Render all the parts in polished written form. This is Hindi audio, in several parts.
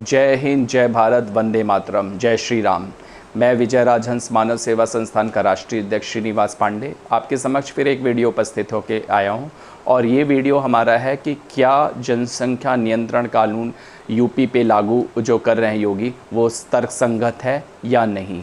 जय हिंद, जय भारत, वंदे मातरम, जय श्री राम। मैं विजय राजहंस मानव सेवा संस्थान का राष्ट्रीय अध्यक्ष श्रीनिवास पांडे आपके समक्ष फिर एक वीडियो उपस्थित होकर आया हूं। और ये वीडियो हमारा है कि क्या जनसंख्या नियंत्रण कानून यूपी पे लागू जो कर रहे हैं योगी वो तर्कसंगत है या नहीं।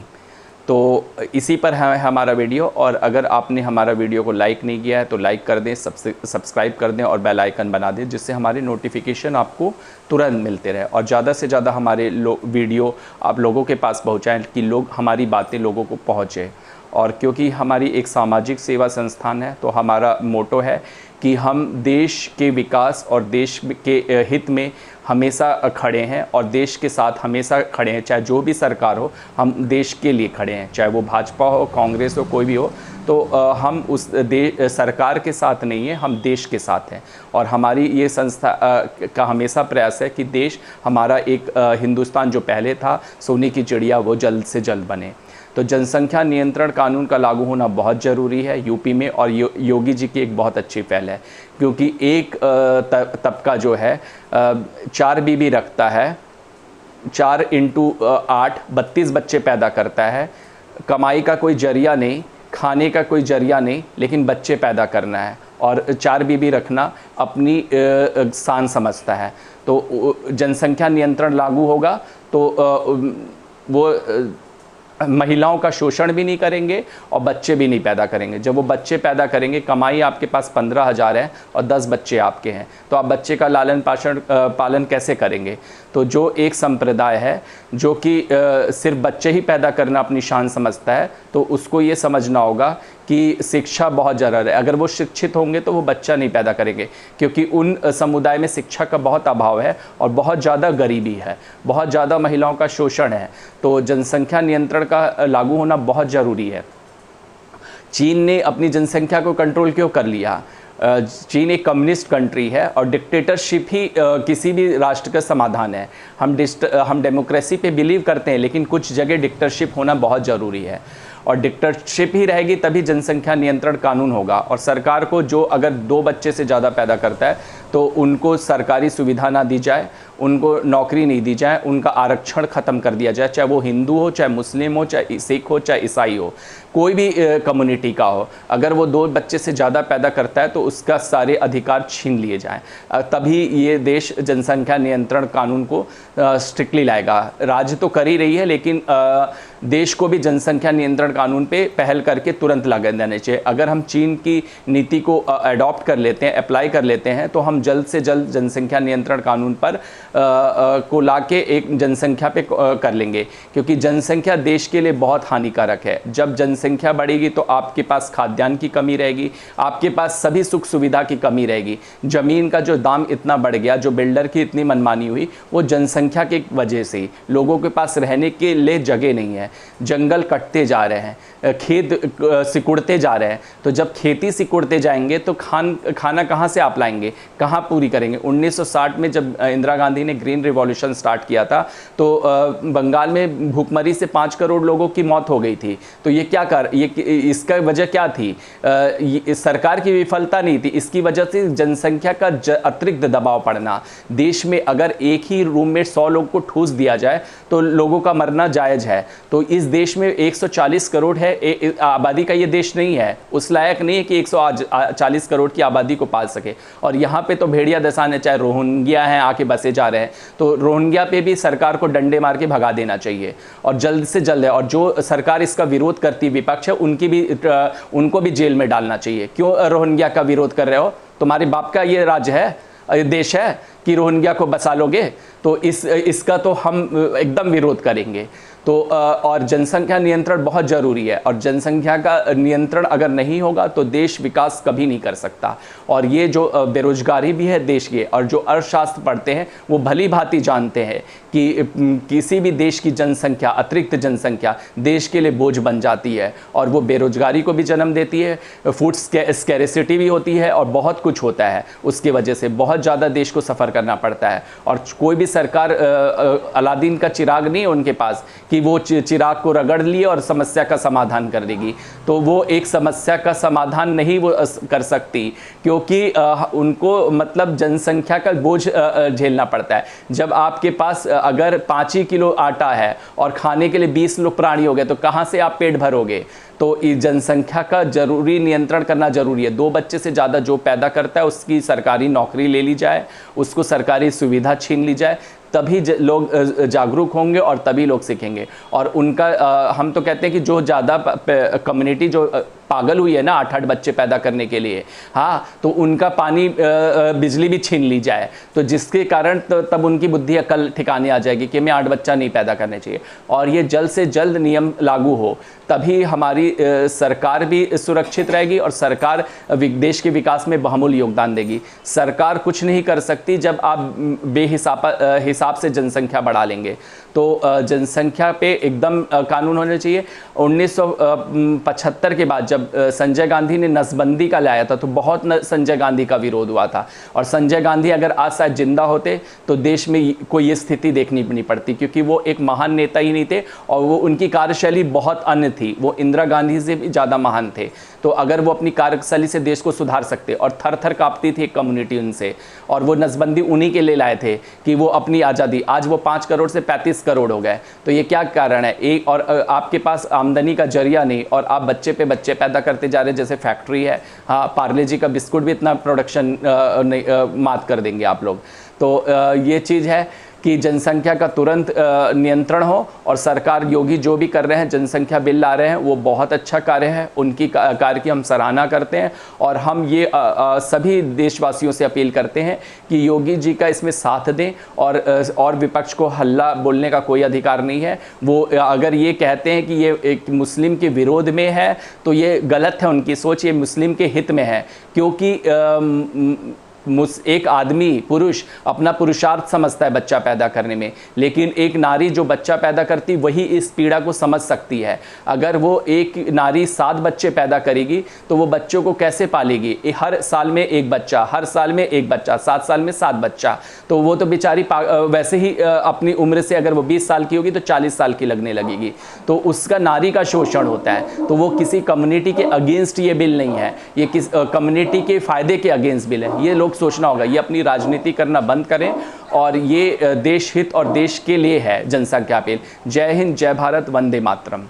तो इसी पर है हमारा वीडियो। और अगर आपने हमारा वीडियो को लाइक नहीं किया है तो लाइक कर दें, सब्सक्राइब कर दें और बेल आइकन बना दें, जिससे हमारे नोटिफिकेशन आपको तुरंत मिलते रहे। और ज़्यादा से ज़्यादा हमारे वीडियो आप लोगों के पास पहुँचाएँ कि लोग हमारी बातें लोगों को पहुँचे। और क्योंकि हमारी एक सामाजिक सेवा संस्थान है तो हमारा मोटो है कि हम देश के विकास और देश के हित में हमेशा खड़े हैं और देश के साथ हमेशा खड़े हैं। चाहे जो भी सरकार हो, हम देश के लिए खड़े हैं, चाहे वो भाजपा हो, कांग्रेस हो, कोई भी हो। तो हम उस सरकार के साथ नहीं है, हम देश के साथ हैं। और हमारी ये संस्था का हमेशा प्रयास है कि देश हमारा एक हिंदुस्तान जो पहले था सोने की चिड़िया, वो जल्द से जल्द बने। तो जनसंख्या नियंत्रण कानून का लागू होना बहुत ज़रूरी है यूपी में। और योगी जी की एक बहुत अच्छी पहल है, क्योंकि एक तबका जो है 4 बीबी रखता है, 4 × 8 32 बच्चे पैदा करता है। कमाई का कोई जरिया नहीं, खाने का कोई जरिया नहीं, लेकिन बच्चे पैदा करना है। और 4 बीबी रखना अपनी शान समझता है। तो जनसंख्या नियंत्रण लागू होगा तो वो महिलाओं का शोषण भी नहीं करेंगे और बच्चे भी नहीं पैदा करेंगे। जब वो बच्चे पैदा करेंगे, कमाई आपके पास 15,000 है और 10 बच्चे आपके हैं, तो आप बच्चे का लालन पालन कैसे करेंगे। तो जो एक संप्रदाय है जो कि सिर्फ बच्चे ही पैदा करना अपनी शान समझता है, तो उसको ये समझना होगा कि शिक्षा बहुत ज़रूरी है। अगर वो शिक्षित होंगे तो वो बच्चा नहीं पैदा करेंगे, क्योंकि उन समुदाय में शिक्षा का बहुत अभाव है और बहुत ज़्यादा गरीबी है, बहुत ज़्यादा महिलाओं का शोषण है। तो जनसंख्या नियंत्रण का लागू होना बहुत ज़रूरी है। चीन ने अपनी जनसंख्या को कंट्रोल क्यों कर लिया? चीन एक कम्युनिस्ट कंट्री है और डिक्टेटरशिप ही किसी भी राष्ट्र का समाधान है। हम डेमोक्रेसी पे बिलीव करते हैं, लेकिन कुछ जगह डिक्टेटरशिप होना बहुत ज़रूरी है। और डिक्टेटरशिप ही रहेगी तभी जनसंख्या नियंत्रण कानून होगा। और सरकार को जो अगर 2 बच्चे से ज़्यादा पैदा करता है तो उनको सरकारी सुविधा ना दी जाए, उनको नौकरी नहीं दी जाए, उनका आरक्षण ख़त्म कर दिया जाए, चाहे वो हिंदू हो, चाहे मुस्लिम हो, चाहे सिख हो, चाहे ईसाई हो, कोई भी कम्युनिटी का हो। अगर वो 2 बच्चे से ज़्यादा पैदा करता है तो उसका सारे अधिकार छीन लिए जाएं। तभी ये देश जनसंख्या नियंत्रण कानून को स्ट्रिक्टली लाएगा। राज्य तो कर ही रही है, लेकिन देश को भी जनसंख्या नियंत्रण कानून पे पहल करके तुरंत लागू देने चाहिए। अगर हम चीन की नीति को अडॉप्ट कर लेते हैं, अप्लाई कर लेते हैं, तो हम जल्द से जल्द जनसंख्या नियंत्रण कानून पर को लाके एक जनसंख्या पे कर लेंगे, क्योंकि जनसंख्या देश के लिए बहुत हानिकारक है। जब जनसंख्या बढ़ेगी तो आपके पास खाद्यान्न की कमी रहेगी, आपके पास सभी सुख सुविधा की कमी रहेगी। ज़मीन का जो दाम इतना बढ़ गया, जो बिल्डर की इतनी मनमानी हुई, वो जनसंख्या की वजह से ही। लोगों के पास रहने के लिए जगह नहीं है, जंगल कटते जा रहे हैं, खेत सिकुड़ते जा रहे हैं। तो जब खेती सिकुड़ते जाएंगे तो खाना कहाँ से आप लाएंगे, कहाँ पूरी करेंगे। 1960 में जब इंदिरा गांधी ने ग्रीन रिवॉल्यूशन स्टार्ट किया था तो बंगाल में भूखमरी से 5 करोड़ लोगों की मौत हो गई थी। तो इसका वजह क्या थी? सरकार की विफलता नहीं थी, इसकी वजह से जनसंख्या का अतिरिक्त दबाव पड़ना। देश में अगर एक ही रूम में 100 लोग को ठूस दिया जाए तो लोगों का मरना जायज़ है। तो इस देश में 140 करोड़ है आबादी का ये देश नहीं है, उस लायक नहीं है कि 140 करोड़ की आबादी को पाल सके। और यहाँ पे तो भेड़िया दसान है, चाहे रोहिंग्या हैं आके बसे जा रहे हैं, तो रोहिंग्या पे भी सरकार को डंडे मार के भगा देना चाहिए और जल्द से जल्द है। और जो सरकार इसका विरोध करती विपक्ष है उनको भी जेल में डालना चाहिए। क्यों रोहिंग्या का विरोध कर रहे हो? तुम्हारे बाप का ये राज्य है, देश है कि रोहिंग्या को बसा लोगे? तो इसका तो हम एकदम विरोध करेंगे। तो और जनसंख्या नियंत्रण बहुत ज़रूरी है। और जनसंख्या का नियंत्रण अगर नहीं होगा तो देश विकास कभी नहीं कर सकता। और ये जो बेरोजगारी भी है देश की, और जो अर्थशास्त्र पढ़ते हैं वो भली भांति जानते हैं कि किसी भी देश की जनसंख्या, अतिरिक्त जनसंख्या देश के लिए बोझ बन जाती है और वो बेरोजगारी को भी जन्म देती है, फूड स्कैरिसिटी भी होती है और बहुत कुछ होता है। उसकी वजह से बहुत ज़्यादा देश को सफ़र पार करना पड़ता है। और कोई भी सरकार अलादीन का चिराग नहीं है उनके पास कि वो चिराग को रगड़ लिए और समस्या का समाधान कर देगी। तो वो एक समस्या का समाधान नहीं वो कर सकती, क्योंकि उनको मतलब जनसंख्या का बोझ झेलना पड़ता है। जब आपके पास अगर 5 ही किलो आटा है और खाने के लिए 20 लोग प्राणी हो गए तो कहाँ से आप पेट भरोगे? तो इस जनसंख्या का जरूरी नियंत्रण करना जरूरी है। 2 बच्चे से ज़्यादा जो पैदा करता है उसकी सरकारी नौकरी ले ली जाए, उसको सरकारी सुविधा छीन ली जाए, तभी लोग जागरूक होंगे और तभी लोग सीखेंगे। और उनका हम तो कहते हैं कि जो ज़्यादा कम्युनिटी जो पागल हुई है ना 8-8 बच्चे पैदा करने के लिए, हाँ, तो उनका पानी बिजली भी छीन ली जाए, तो जिसके कारण तब उनकी बुद्धि अकल ठिकाने आ जाएगी कि हमें 8 बच्चा नहीं पैदा करने चाहिए। और ये जल्द से जल्द नियम लागू हो, तभी हमारी सरकार भी सुरक्षित रहेगी और सरकार देश के विकास में बहुमूल्य योगदान देगी। सरकार कुछ नहीं कर सकती जब आप हिसाब से जनसंख्या बढ़ा लेंगे। तो जनसंख्या पे एकदम कानून होने चाहिए। 1975 के बाद जब संजय गांधी ने नसबंदी का लाया था तो बहुत संजय गांधी का विरोध हुआ था। और संजय गांधी अगर आज शायद जिंदा होते तो देश में कोई ये स्थिति देखनी नहीं पड़ती, क्योंकि वो एक महान नेता ही नहीं थे और वो उनकी कार्यशैली बहुत अन्य थी। वो इंदिरा गांधी से भी ज़्यादा महान थे। तो अगर वो अपनी कार्यशैली से देश को सुधार सकते, और थर थर कांपती थी एक कम्युनिटी उनसे, और वो नसबंदी उन्हीं के लिए लाए थे कि वो अपनी आज़ादी, आज वो 5 करोड़ से 35 करोड़ हो गए। तो ये क्या कारण है? एक और आपके पास आमदनी का जरिया नहीं और आप बच्चे पे बच्चे पैदा करते जा रहे हैं। जैसे फैक्ट्री है, हाँ, पार्ले जी का बिस्कुट भी इतना प्रोडक्शन मात कर देंगे आप लोग। तो ये चीज़ है कि जनसंख्या का तुरंत नियंत्रण हो। और सरकार योगी जो भी कर रहे हैं, जनसंख्या बिल ला रहे हैं, वो बहुत अच्छा कार्य है। उनकी कार्य की हम सराहना करते हैं और हम ये सभी देशवासियों से अपील करते हैं कि योगी जी का इसमें साथ दें। और विपक्ष को हल्ला बोलने का कोई अधिकार नहीं है। वो अगर ये कहते हैं कि ये एक मुस्लिम के विरोध में है तो ये गलत है उनकी सोच। ये मुस्लिम के हित में है, क्योंकि एक आदमी पुरुष अपना पुरुषार्थ समझता है बच्चा पैदा करने में, लेकिन एक नारी जो बच्चा पैदा करती वही इस पीड़ा को समझ सकती है। अगर वो एक नारी 7 बच्चे पैदा करेगी तो वो बच्चों को कैसे पालेगी? हर साल में एक बच्चा, हर साल में एक बच्चा, 7 साल में 7 बच्चा, तो वो तो बेचारी वैसे ही अपनी उम्र से अगर वो 20 साल की होगी तो 40 साल की लगने लगेगी। तो उसका नारी का शोषण होता है। तो वो किसी कम्युनिटी के अगेंस्ट ये बिल नहीं है, ये किस कम्युनिटी के फायदे के अगेंस्ट बिल है। ये लोग सोचना होगा, ये अपनी राजनीति करना बंद करें और ये देश हित और देश के लिए है जनसंख्या बिल। जय हिंद, जय भारत, वंदे मातरम।